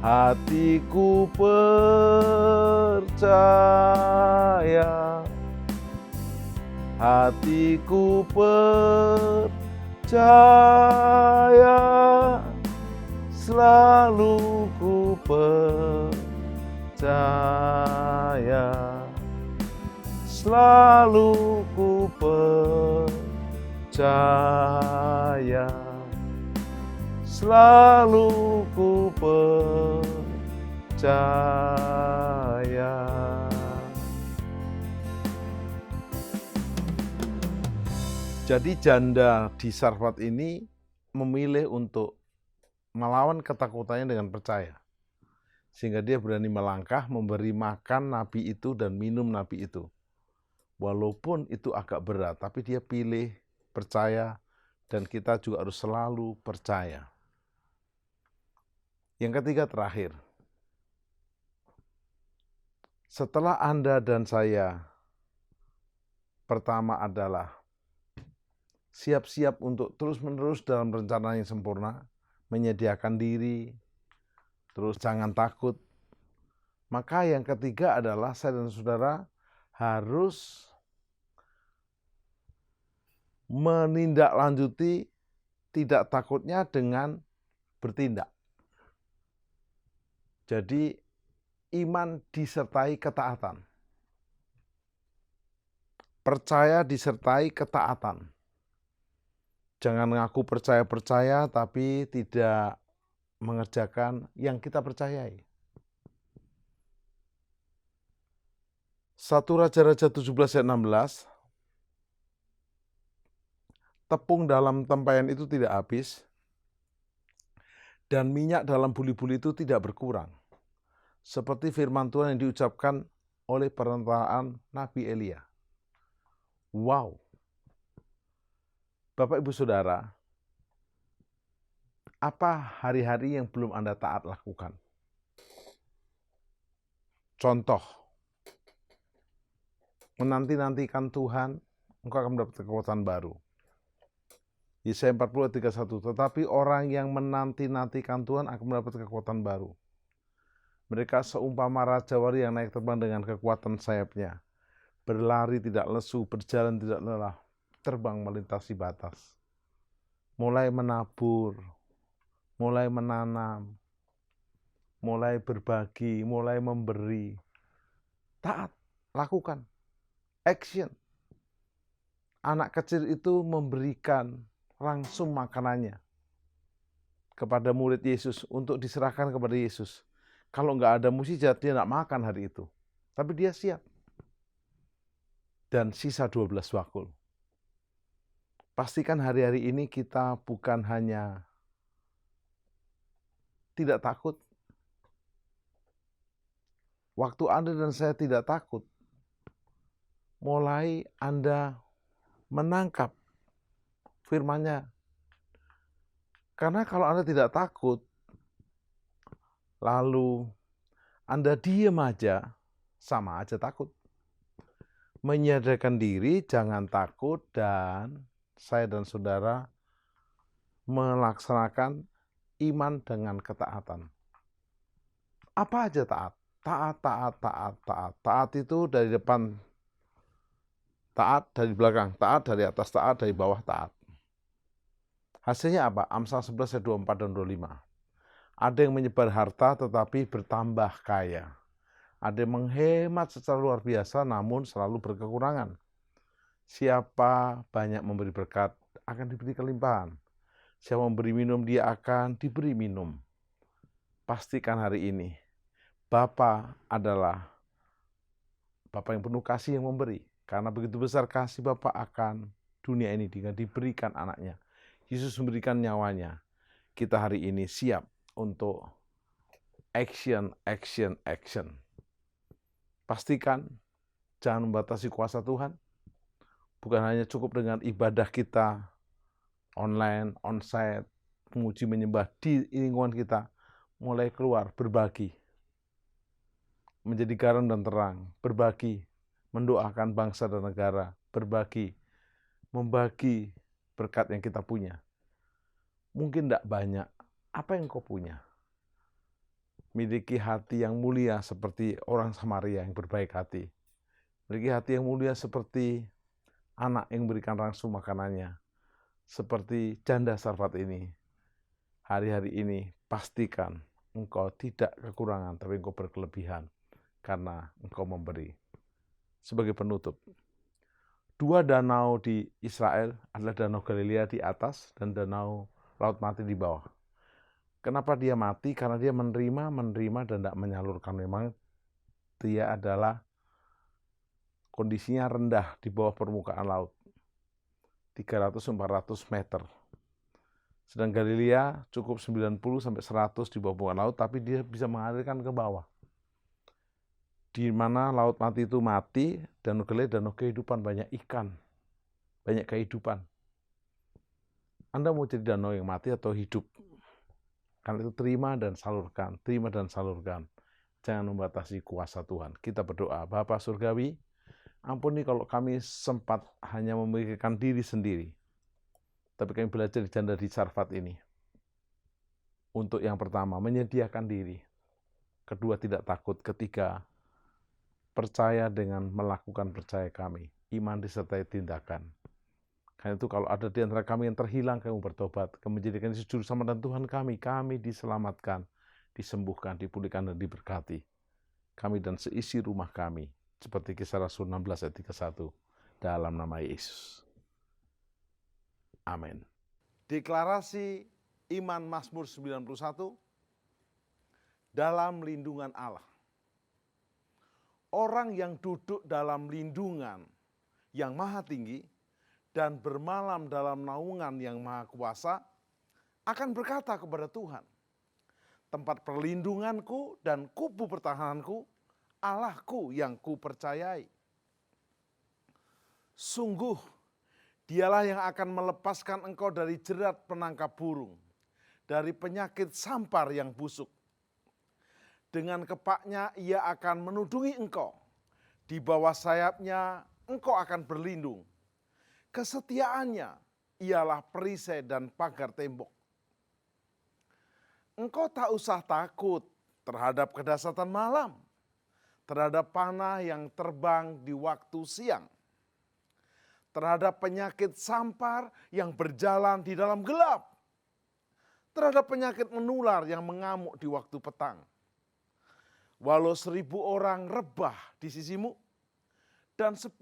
hatiku percaya, hatiku percaya, selalu ku percaya, selalu ku percaya, selalu ku percaya. Jadi janda di Sarfat ini memilih untuk melawan ketakutannya dengan percaya. Sehingga dia berani melangkah, memberi makan nabi itu dan minum nabi itu. Walaupun itu agak berat, tapi dia pilih percaya, dan kita juga harus selalu percaya. Yang ketiga terakhir, setelah Anda dan saya, pertama adalah siap-siap untuk terus-menerus dalam rencana yang sempurna, menyediakan diri, terus jangan takut. Maka yang ketiga adalah saya dan saudara harus menindaklanjuti tidak takutnya dengan bertindak. Jadi iman disertai ketaatan. Percaya disertai ketaatan. Jangan ngaku percaya-percaya tapi tidak mengerjakan yang kita percayai. 1 Raja-Raja 17 ayat 16, tepung dalam tempayan itu tidak habis, dan minyak dalam buli-buli itu tidak berkurang. Seperti firman Tuhan yang diucapkan oleh perantaraan Nabi Elia. Wow. Bapak Ibu Saudara, apa hari-hari yang belum Anda taat lakukan? Contoh, menanti-nantikan Tuhan, engkau akan mendapat kekuatan baru. Yesaya 40 ayat 31. Tetapi orang yang menanti-nantikan Tuhan akan mendapat kekuatan baru. Mereka seumpama rajawali yang naik terbang dengan kekuatan sayapnya. Berlari tidak lesu, berjalan tidak lelah, terbang melintasi batas. Mulai menabur, mulai menanam, mulai berbagi, mulai memberi. Taat, lakukan, action. Anak kecil itu memberikan langsung makanannya kepada murid Yesus untuk diserahkan kepada Yesus. Kalau nggak ada mukjizat, dia nggak makan hari itu. Tapi dia siap. Dan sisa 12 bakul. Pastikan hari-hari ini kita bukan hanya tidak takut. Waktu Anda dan saya tidak takut, mulai Anda menangkap firman-Nya. Karena kalau Anda tidak takut, lalu Anda diam aja, sama aja takut. Menyadarkan diri, jangan takut, dan saya dan saudara melaksanakan iman dengan ketaatan. Apa aja taat? Taat, taat, taat, taat. Taat itu dari depan, taat dari belakang, taat dari atas, taat dari bawah, taat. Hasilnya apa? Amsal 11 ayat 24 dan 25. Ada yang menyebar harta tetapi bertambah kaya. Ada yang menghemat secara luar biasa namun selalu berkekurangan. Siapa banyak memberi berkat akan diberi kelimpahan. Siapa memberi minum dia akan diberi minum. Pastikan hari ini Bapa adalah Bapa yang penuh kasih yang memberi. Karena begitu besar kasih Bapa akan dunia ini dengan diberikan anaknya. Yesus memberikan nyawanya. Kita hari ini siap untuk action, action, action. Pastikan jangan membatasi kuasa Tuhan. Bukan hanya cukup dengan ibadah kita online, onsite, memuji menyembah di lingkungan kita. Mulai keluar, berbagi. Menjadi garam dan terang, berbagi. Mendoakan bangsa dan negara, berbagi. Membagi berkat yang kita punya. Mungkin tidak banyak. Apa yang kau punya? Miliki hati yang mulia seperti orang Samaria yang berbaik hati. Miliki hati yang mulia seperti anak yang berikan langsung makanannya. Seperti janda Sarfat ini. Hari-hari ini pastikan engkau tidak kekurangan, tapi engkau berkelebihan. Karena engkau memberi. Sebagai penutup. Dua danau di Israel adalah Danau Galilea di atas dan Danau Laut Mati di bawah. Kenapa dia mati? Karena dia menerima dan tidak menyalurkan. Memang dia adalah kondisinya rendah di bawah permukaan laut. 300-400 meter. Sedang Galilea cukup 90-100 di bawah permukaan laut, tapi dia bisa mengalirkan ke bawah. Di mana laut mati itu mati, Danau Galilea, danau kehidupan, banyak ikan, banyak kehidupan. Anda mau jadi danau yang mati atau hidup? Karena itu terima dan salurkan, terima dan salurkan. Jangan membatasi kuasa Tuhan. Kita berdoa, Bapa Surgawi, ampuni kalau kami sempat hanya memikirkan diri sendiri. Tapi kami belajar di janda di Sarfat ini. Untuk yang pertama, menyediakan diri. Kedua, tidak takut. Ketiga, percaya dengan melakukan percaya kami. Iman disertai tindakan. Karena itu kalau ada di antara kami yang terhilang, kami bertobat. Kami menjadikan Yesus juru selamat dan Tuhan kami diselamatkan, disembuhkan, dipulihkan, dan diberkati. Kami dan seisi rumah kami. Seperti Kisah Rasul 16 ayat 31. Dalam nama Yesus. Amin. Deklarasi iman Mazmur 91. Dalam lindungan Allah. Orang yang duduk dalam lindungan yang maha tinggi, dan bermalam dalam naungan yang maha kuasa, akan berkata kepada Tuhan, tempat perlindunganku dan kubu pertahananku, Allahku yang kupercayai. Sungguh, dialah yang akan melepaskan engkau dari jerat penangkap burung, dari penyakit sampar yang busuk. Dengan kepaknya ia akan menudungi engkau, di bawah sayapnya engkau akan berlindung. Kesetiaannya ialah perisai dan pagar tembok. Engkau tak usah takut terhadap kedahsyatan malam, terhadap panah yang terbang di waktu siang, terhadap penyakit sampar yang berjalan di dalam gelap, terhadap penyakit menular yang mengamuk di waktu petang. Walau 1.000 orang rebah di sisimu dan 10.000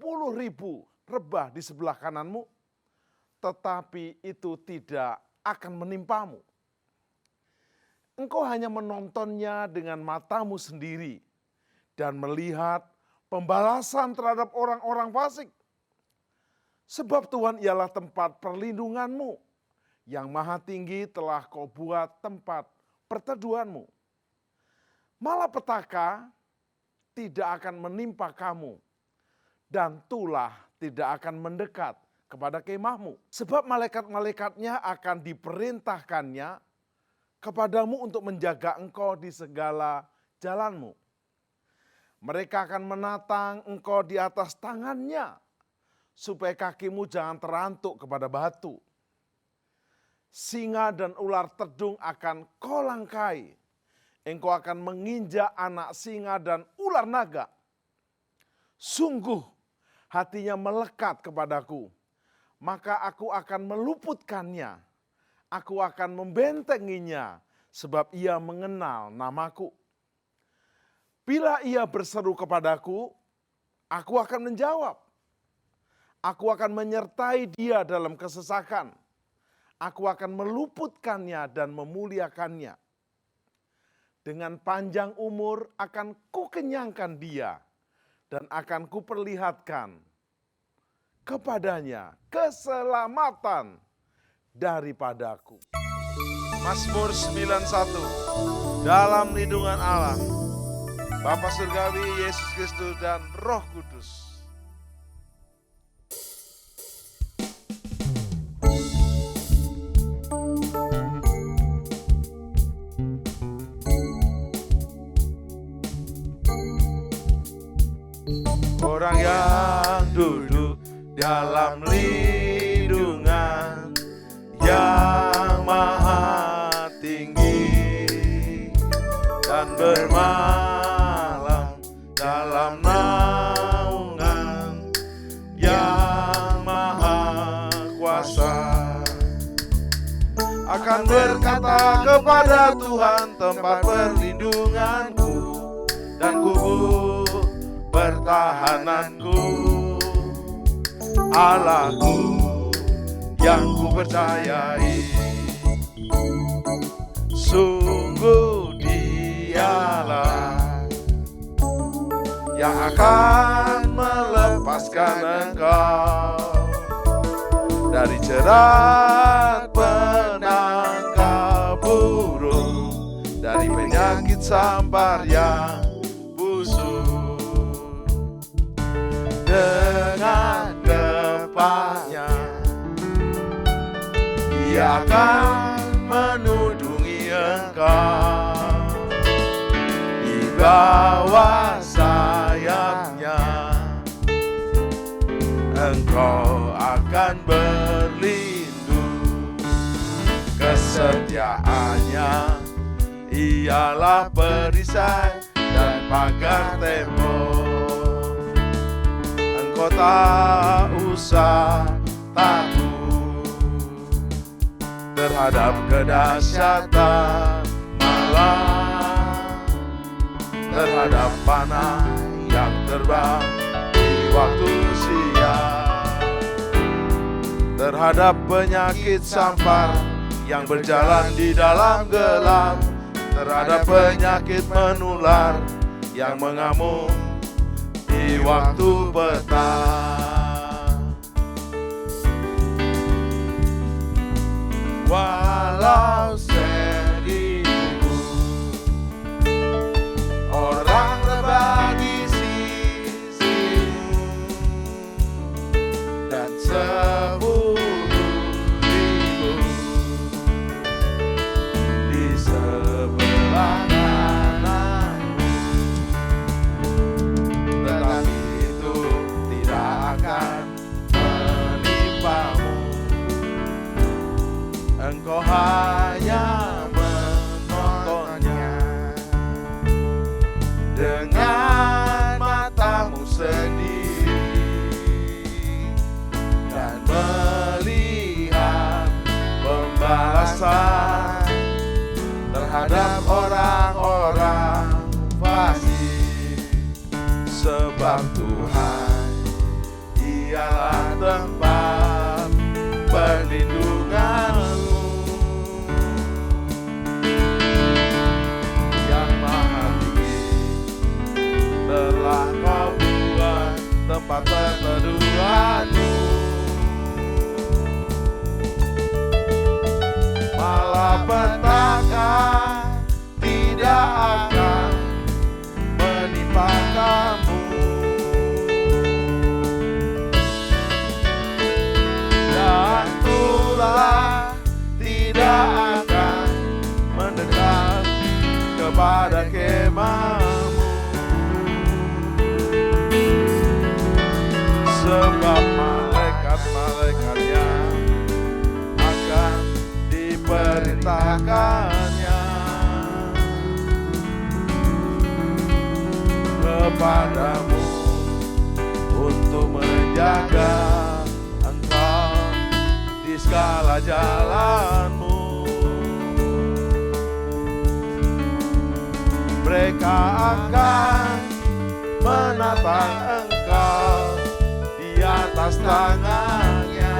rebah di sebelah kananmu, tetapi itu tidak akan menimpamu. Engkau hanya menontonnya dengan matamu sendiri dan melihat pembalasan terhadap orang-orang fasik. Sebab Tuhan ialah tempat perlindunganmu, yang maha tinggi telah kau buat tempat perteduhanmu. Malapetaka tidak akan menimpa kamu, dan tulah tidak akan mendekat kepada kemahmu. Sebab malaikat-malaikatnya akan diperintahkannya kepadamu untuk menjaga engkau di segala jalanmu. Mereka akan menatang engkau di atas tangannya, supaya kakimu jangan terantuk kepada batu. Singa dan ular tedung akan kau langkai. Engkau akan menginjak anak singa dan ular naga. Sungguh hatinya melekat kepadaku, maka aku akan meluputkannya. Aku akan membentenginya, sebab ia mengenal namaku. Bila ia berseru kepadaku, aku akan menjawab. Aku akan menyertai dia dalam kesesakan. Aku akan meluputkannya dan memuliakannya. Dengan panjang umur akan kukenyangkan dia, dan akan kuperlihatkan kepadanya keselamatan daripadaku. Mazmur 91. Dalam lindungan Allah, Bapa Surgawi, Yesus Kristus, dan Roh Kudus. Orang yang duduk dalam lindungan yang maha tinggi dan bermalam dalam naungan yang maha kuasa, akan berkata kepada Tuhan tempat perlindunganku dan kubur pertahananku, Allahku yang ku percayai. Sungguh Dialah yang akan melepaskan engkau dari jerat penangkap burung, dari penyakit sampar yang busuk. Dengan gempanya Ia akan menudungi engkau, di bawah sayapnya engkau akan berlindung. Kesetiaannya ialah perisai dan pagar tembok. Engkau tak usah takut terhadap kedahsyatan malam, terhadap panah yang terbang di waktu siang, terhadap penyakit sampar yang berjalan di dalam gelap, terhadap penyakit menular yang mengamuk di waktu petang. Walau seribu orang rebah di sisimu dan 10.000 di sebelah kananmu, tetapi itu tidak akan menimpamu. Tuhan, ialah tempat perlindunganmu. Yang Maha Tinggi telah Kau buat tempat perteduhanmu. Malapetaka tidak akan menimpa kamu. Dan tulah tidak akan mendekat kepada kemahmu. Sebab malaikat-malaikatnya akan diperintahkannya kepadamu untuk menjaga engkau di segala jalanmu. Mereka akan menatang engkau di atas tangannya,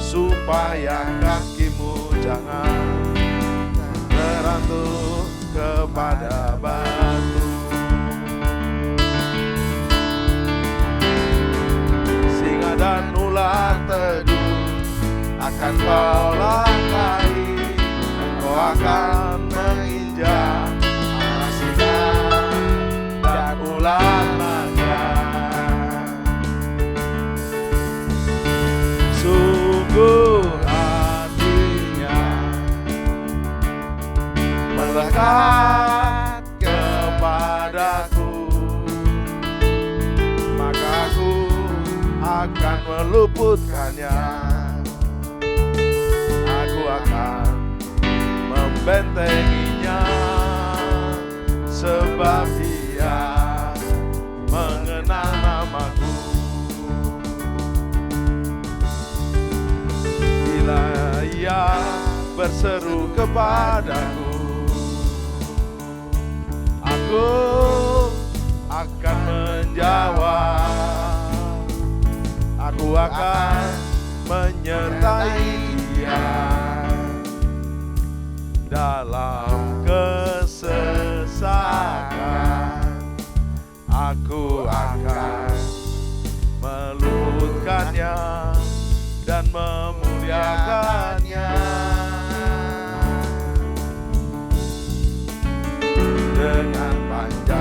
supaya kakimu jangan terantuk kepada batu. Singa dan ular teduh akan kau langkahi, kau akan menginjak anak singa dan ular naga. Sungguh hatinya melekat kepadaku, maka aku akan meluputkannya. Aku akan membentenginya, sebab Dia mengenal namaku. Bila Ia berseru kepadaku, aku akan menjawab. Aku akan menyertai Dia dalam kesesakan. Aku akan meluputkannya dan memuliakannya. Dengan panjang